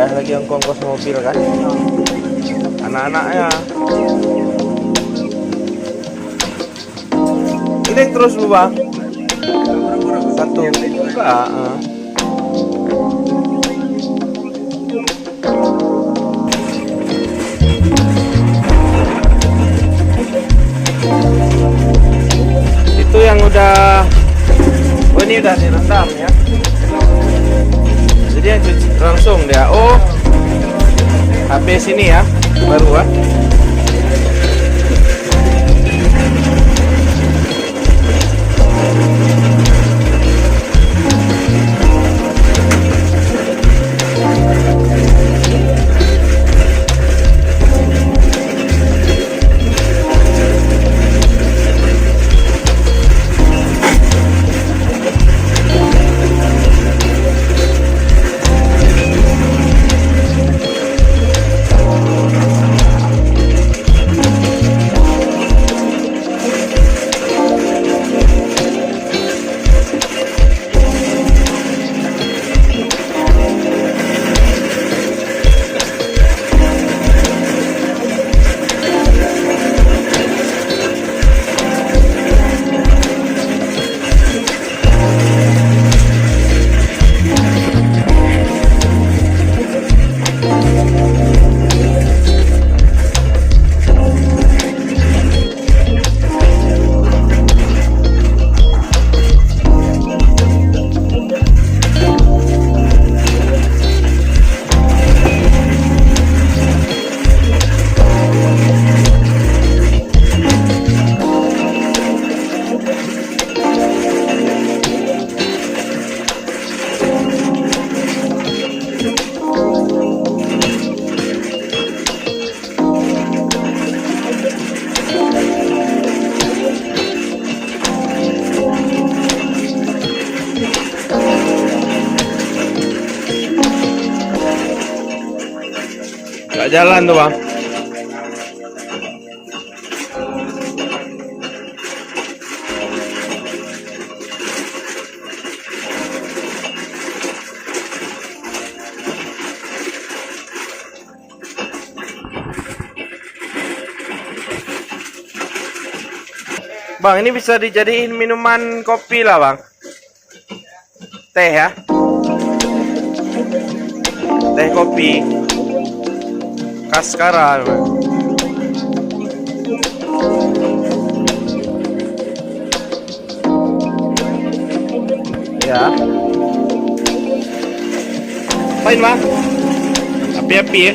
Bayar lagi ongkos mobil kan. Anak-anaknya. Ini terus lu bang. Satu juga. Itu yang udah. Oh ini udah direndam ya. Jadi yang langsung dia. Oh, HP sini ya, baru ah. Gak jalan tuh bang. Bang, ini bisa dijadiin minuman kopi lah bang. Teh ya. Teh kopi. Kaskara. Ya. Apain bang? Api-api ya.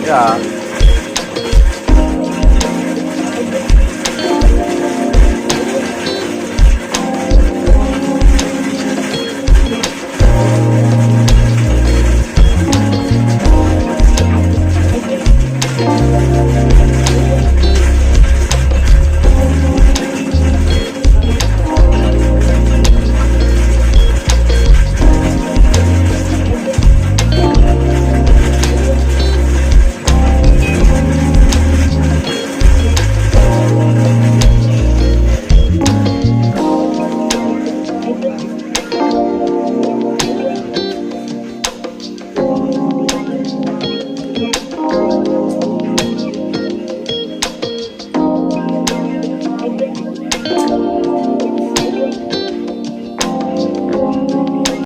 Ya.